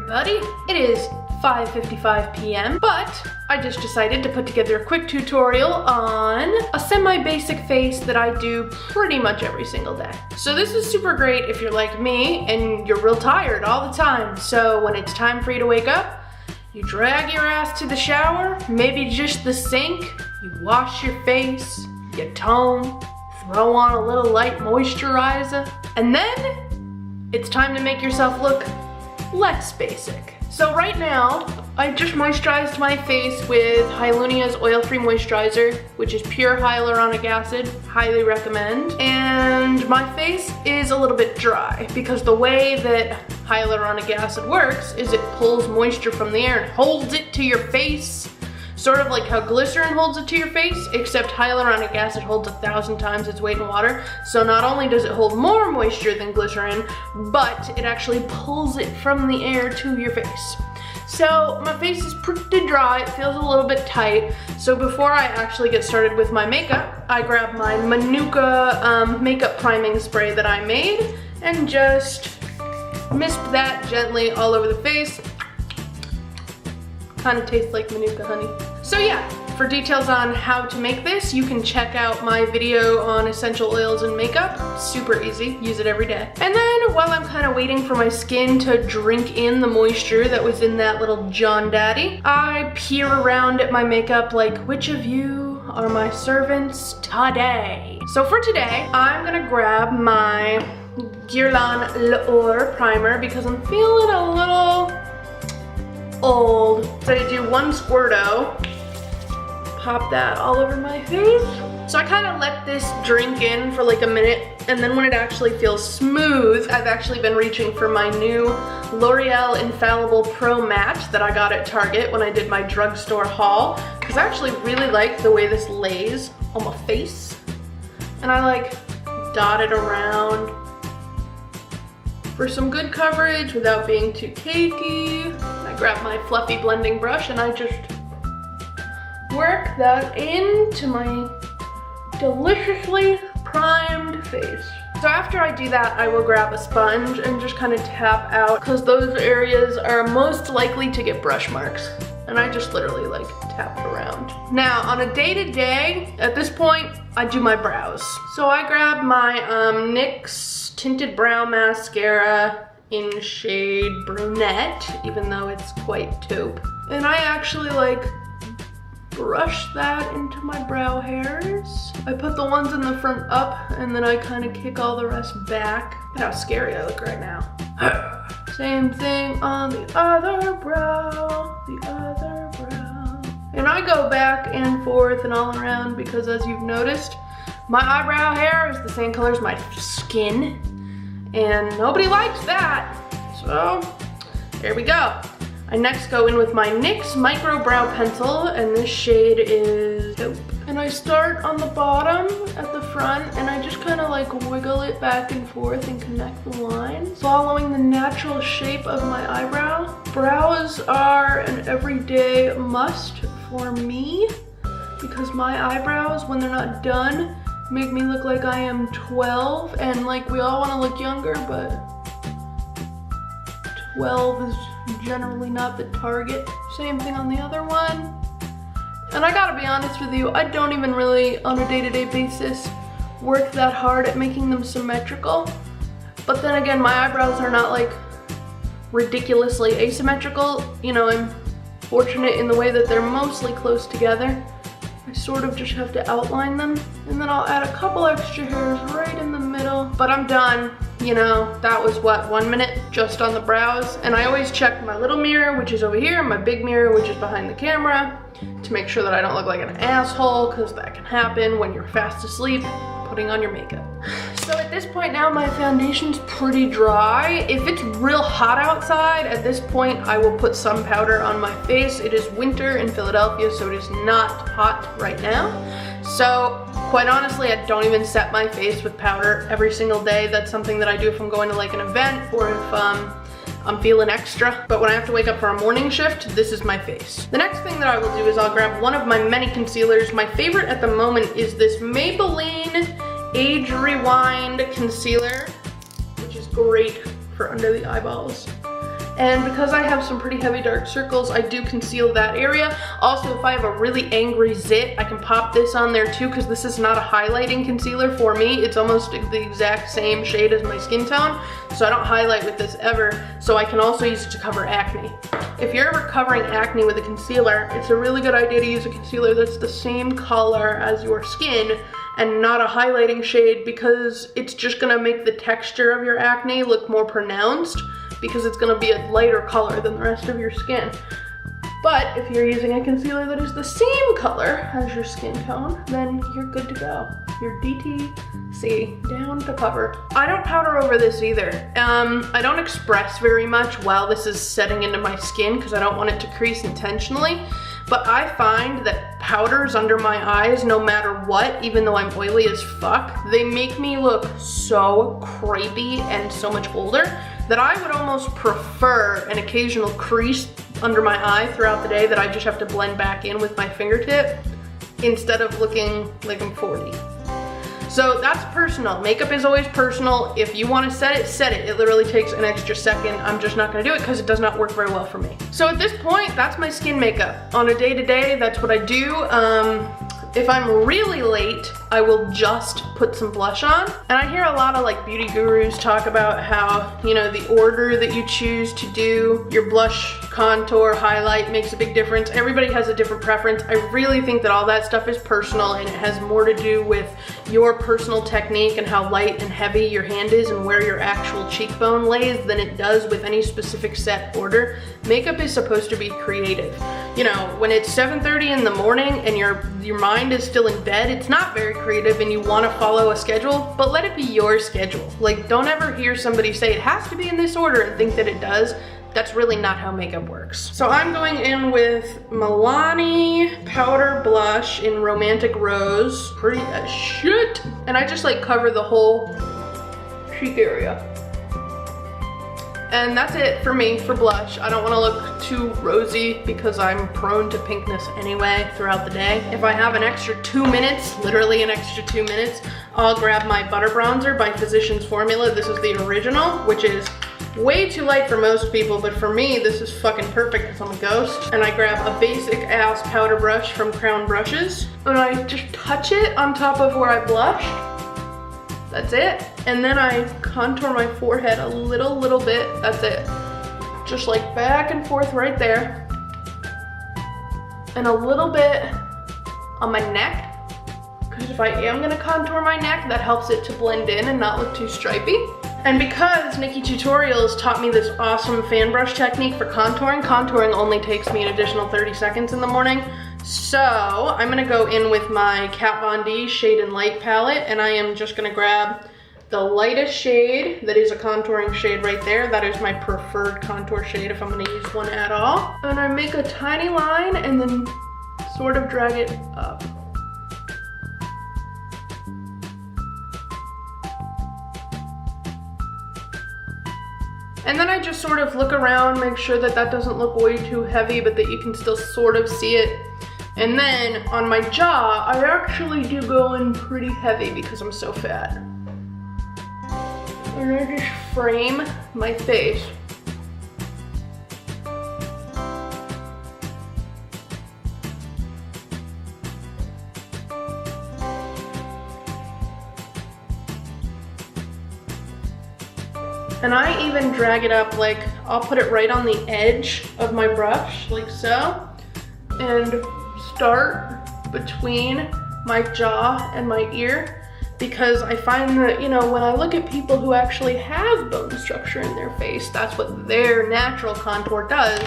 everybody. It is 5:55 p.m. but I just decided to put together a quick tutorial on a semi-basic face that I do pretty much every single day. So this is super great if you're like me and you're real tired all the time. So when it's time for you to wake up, you drag your ass to the shower, maybe just the sink, you wash your face, you tone, throw on a little light moisturizer, and then it's time to make yourself look less basic. So right now, I just moisturized my face with Hyalunia's oil-free moisturizer, which is pure hyaluronic acid, highly recommend. And my face is a little bit dry because the way that hyaluronic acid works is it pulls moisture from the air and holds it to your face, sort of like how glycerin holds it to your face, except hyaluronic acid holds 1,000 times its weight in water. So not only does it hold more moisture than glycerin, but it actually pulls it from the air to your face. So my face is pretty dry, it feels a little bit tight. So before I actually get started with my makeup, I grab my Manuka makeup priming spray that I made and just mist that gently all over the face. Kind of tastes like Manuka honey. So yeah, for details on how to make this, you can check out my video on essential oils and makeup. Super easy, use it every day. And then while I'm kind of waiting for my skin to drink in the moisture that was in that little John Daddy, I peer around at my makeup like, which of you are my servants today? So for today, I'm gonna grab my Guerlain L'Or primer because I'm feeling a little old. So I do one squirto, pop that all over my face. So I kind of let this drink in for like a minute, and then when it actually feels smooth, I've actually been reaching for my new L'Oreal Infallible Pro Matte that I got at Target when I did my drugstore haul, because I actually really like the way this lays on my face. And I like dot it around for some good coverage without being too cakey. I grab my fluffy blending brush and I just work that into my deliciously primed face. So after I do that, I will grab a sponge and just kind of tap out, because those areas are most likely to get brush marks. And I just literally like tap it around. Now on a day-to-day, at this point, I do my brows. So I grab my NYX Tinted Brow Mascara in shade Brunette, even though it's quite taupe. And I actually like brush that into my brow hairs. I put the ones in the front up and then I kind of kick all the rest back. Look at how scary I look right now. Same thing on the other brow, the other brow. And I go back and forth and all around because, as you've noticed, my eyebrow hair is the same color as my skin, and nobody likes that. So there we go. I next go in with my NYX Micro Brow Pencil, and this shade is Taupe. And I start on the bottom at the front, and I just kind of like wiggle it back and forth and connect the lines, following the natural shape of my eyebrow. Brows are an everyday must for me because my eyebrows, when they're not done, make me look like I am 12, and like we all want to look younger, but 12 is generally not the target. Same thing on the other one. And I gotta be honest with you, I don't even really, on a day-to-day basis, work that hard at making them symmetrical. But then again, my eyebrows are not like ridiculously asymmetrical. You know, I'm fortunate in the way that they're mostly close together. I sort of just have to outline them, and then I'll add a couple extra hairs right in the middle. But I'm done. You know, that was what, 1 minute just on the brows. And I always check my little mirror, which is over here, and my big mirror, which is behind the camera, to make sure that I don't look like an asshole, because that can happen when you're fast asleep putting on your makeup. So at this point now, my foundation's pretty dry. If it's real hot outside, at this point I will put some powder on my face. It is winter in Philadelphia, so it is not hot right now. So quite honestly, I don't even set my face with powder every single day. That's something that I do if I'm going to like an event or if I'm feeling extra. But when I have to wake up for a morning shift, this is my face. The next thing that I will do is I'll grab one of my many concealers. My favorite at the moment is this Maybelline Age Rewind Concealer, which is great for under the eyeballs. And because I have some pretty heavy dark circles, I do conceal that area. Also, if I have a really angry zit, I can pop this on there too, because this is not a highlighting concealer for me. It's almost the exact same shade as my skin tone, so I don't highlight with this ever. So I can also use it to cover acne. If you're ever covering acne with a concealer, it's a really good idea to use a concealer that's the same color as your skin and not a highlighting shade, because it's just gonna make the texture of your acne look more pronounced, because it's gonna be a lighter color than the rest of your skin. But if you're using a concealer that is the same color as your skin tone, then you're good to go. You're DTC, down to cover. I don't powder over this either. I don't express very much while this is setting into my skin, because I don't want it to crease intentionally. But I find that powders under my eyes, no matter what, even though I'm oily as fuck, they make me look so crepey and so much older that I would almost prefer an occasional crease under my eye throughout the day that I just have to blend back in with my fingertip instead of looking like I'm 40. So that's personal. Makeup is always personal. If you want to set it, set it. It literally takes an extra second. I'm just not going to do it because it does not work very well for me. So at this point, that's my skin makeup. On a day-to-day, that's what I do. If I'm really late, I will just put some blush on. And I hear a lot of like beauty gurus talk about how, you know, the order that you choose to do your blush, contour, highlight makes a big difference. Everybody has a different preference. I really think that all that stuff is personal, and it has more to do with your personal technique and how light and heavy your hand is and where your actual cheekbone lays than it does with any specific set order. Makeup is supposed to be creative. You know, when it's 7:30 in the morning and your mind is still in bed, it's not very creative and you want to follow a schedule, but let it be your schedule. Like, don't ever hear somebody say it has to be in this order and think that it does. That's really not how makeup works. So I'm going in with Milani powder blush in Romantic Rose. Pretty as shit. And I just like cover the whole cheek area. And that's it for me for blush. I don't want to look too rosy because I'm prone to pinkness anyway throughout the day. If I have an extra 2 minutes, literally an extra 2 minutes, I'll grab my butter bronzer by Physicians Formula. This is the original, which is way too light for most people, but for me, this is fucking perfect because I'm a ghost. And I grab a basic ass powder brush from Crown Brushes, and I just touch it on top of where I blushed. That's it. And then I contour my forehead a little bit. That's it. Just like back and forth right there. And a little bit on my neck, because if I am gonna contour my neck, that helps it to blend in and not look too stripy. And because Nikki Tutorials taught me this awesome fan brush technique for contouring, contouring only takes me an additional 30 seconds in the morning. So I'm gonna go in with my Kat Von D Shade and Light palette, and I am just gonna grab the lightest shade that is a contouring shade right there. That is my preferred contour shade if I'm gonna use one at all. And I make a tiny line and then sort of drag it up. And then I just sort of look around, make sure that that doesn't look way too heavy, but that you can still sort of see it. And then on my jaw, I actually do go in pretty heavy because I'm so fat. And I just frame my face. And I even drag it up, like I'll put it right on the edge of my brush, like so, and start between my jaw and my ear, because I find that, you know, when I look at people who actually have bone structure in their face, that's what their natural contour does,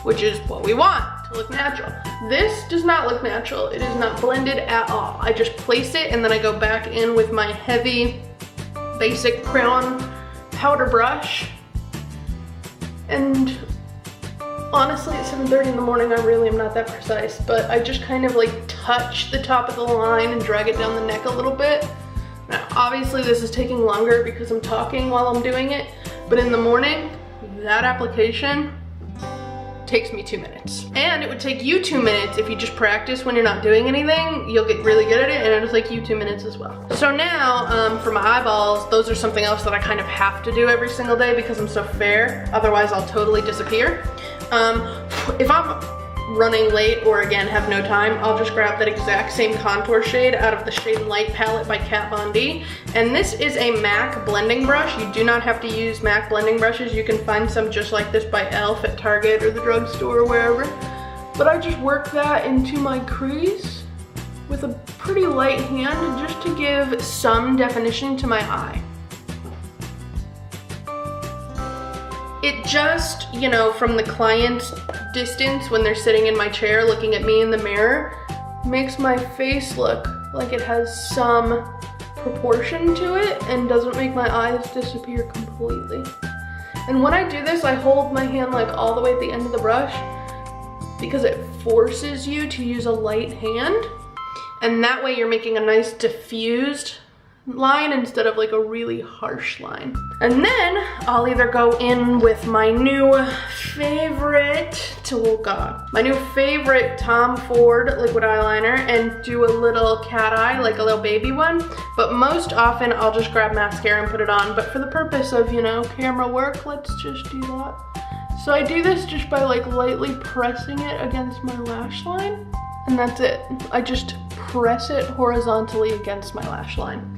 which is what we want, to look natural. This does not look natural. It is not blended at all. I just place it and then I go back in with my heavy, basic crayon powder brush. And honestly, at 7:30 in the morning, I really am not that precise, but I just kind of like touch the top of the line and drag it down the neck a little bit. Now, obviously this is taking longer because I'm talking while I'm doing it, but in the morning, that application takes me 2 minutes. And it would take you 2 minutes if you just practice when you're not doing anything. You'll get really good at it, and it'll take you 2 minutes as well. So now, for my eyeballs, those are something else that I kind of have to do every single day because I'm so fair. Otherwise, I'll totally disappear. If I'm running late or again have no time, I'll just grab that exact same contour shade out of the Shade and Light palette by Kat Von D. And this is a MAC blending brush. You do not have to use MAC blending brushes. You can find some just like this by e.l.f. at Target or the drugstore or wherever. But I just work that into my crease with a pretty light hand just to give some definition to my eye. It just, you know, from the client's distance when they're sitting in my chair looking at me in the mirror, makes my face look like it has some proportion to it and doesn't make my eyes disappear completely. And when I do this, I hold my hand like all the way at the end of the brush because it forces you to use a light hand. And that way you're making a nice diffused line instead of like a really harsh line. And then I'll either go in with my new favorite, my new favorite Tom Ford liquid eyeliner and do a little cat eye, like a little baby one. But most often I'll just grab mascara and put it on. But for the purpose of, you know, camera work, let's just do that. So I do this just by like lightly pressing it against my lash line. And that's it. I just press it horizontally against my lash line.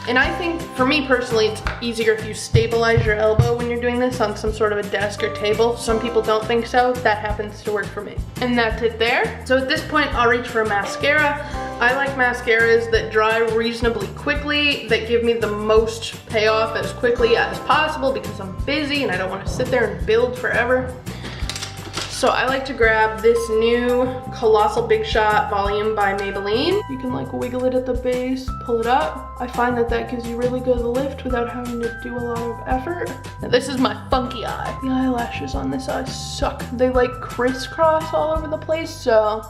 And I think, for me personally, it's easier if you stabilize your elbow when you're doing this on some sort of a desk or table. Some people don't think so. That happens to work for me. And that's it there. So at this point, I'll reach for a mascara. I like mascaras that dry reasonably quickly, that give me the most payoff as quickly as possible because I'm busy and I don't want to sit there and build forever. So I like to grab this new Colossal Big Shot Volume by Maybelline. You can like wiggle it at the base, pull it up. I find that that gives you really good lift without having to do a lot of effort. Now this is my funky eye. The eyelashes on this eye suck. They like crisscross all over the place, so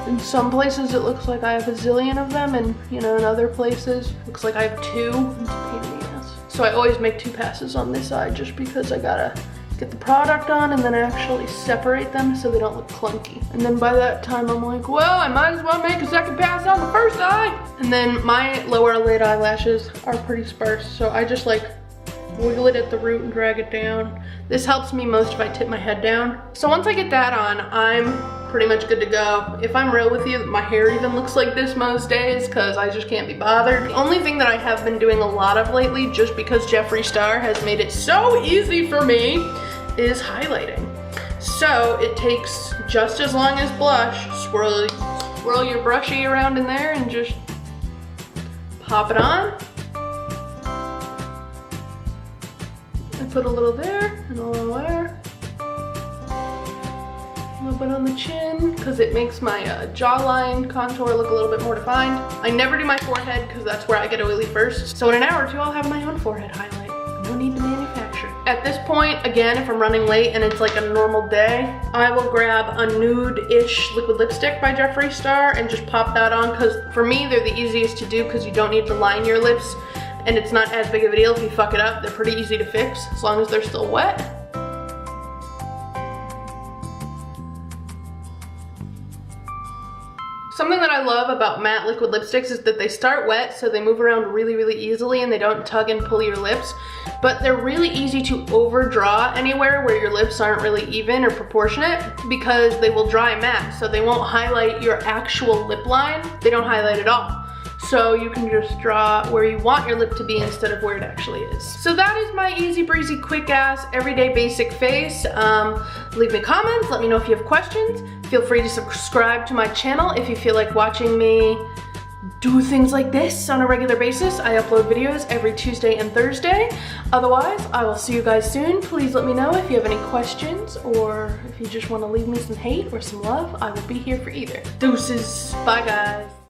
in some places it looks like I have a zillion of them, and you know, in other places it looks like I have 2. It's a pain in the ass. So I always make 2 passes on this eye just because I gotta get the product on and then actually separate them so they don't look clunky. And then by that time I'm like, well, I might as well make a second pass on the first eye. And then my lower lid eyelashes are pretty sparse, so I just like wiggle it at the root and drag it down. This helps me most if I tip my head down. So once I get that on, I'm pretty much good to go. If I'm real with you, my hair even looks like this most days because I just can't be bothered. The only thing that I have been doing a lot of lately, just because Jeffree Star has made it so easy for me, is highlighting. So it takes just as long as blush. Swirl your brushy around in there and just pop it on. I put a little there and a little there. A little bit on the chin because it makes my jawline contour look a little bit more defined. I never do my forehead because that's where I get oily first. So in an hour or 2 I'll have my own forehead highlight. No need to manufacture. At this point, again, if I'm running late and it's like a normal day, I will grab a nude-ish liquid lipstick by Jeffree Star and just pop that on, because for me, they're the easiest to do because you don't need to line your lips and it's not as big of a deal if you fuck it up. They're pretty easy to fix as long as they're still wet. Something that I love about matte liquid lipsticks is that they start wet, so they move around really, really easily and they don't tug and pull your lips, but they're really easy to overdraw anywhere where your lips aren't really even or proportionate because they will dry matte, so they won't highlight your actual lip line. They don't highlight at all. So you can just draw where you want your lip to be instead of where it actually is. So that is my easy breezy, quick ass, everyday basic face. Leave me comments, let me know if you have questions. Feel free to subscribe to my channel if you feel like watching me do things like this on a regular basis. I upload videos every Tuesday and Thursday. Otherwise, I will see you guys soon. Please let me know if you have any questions or if you just want to leave me some hate or some love. I will be here for either. Deuces. Bye, guys.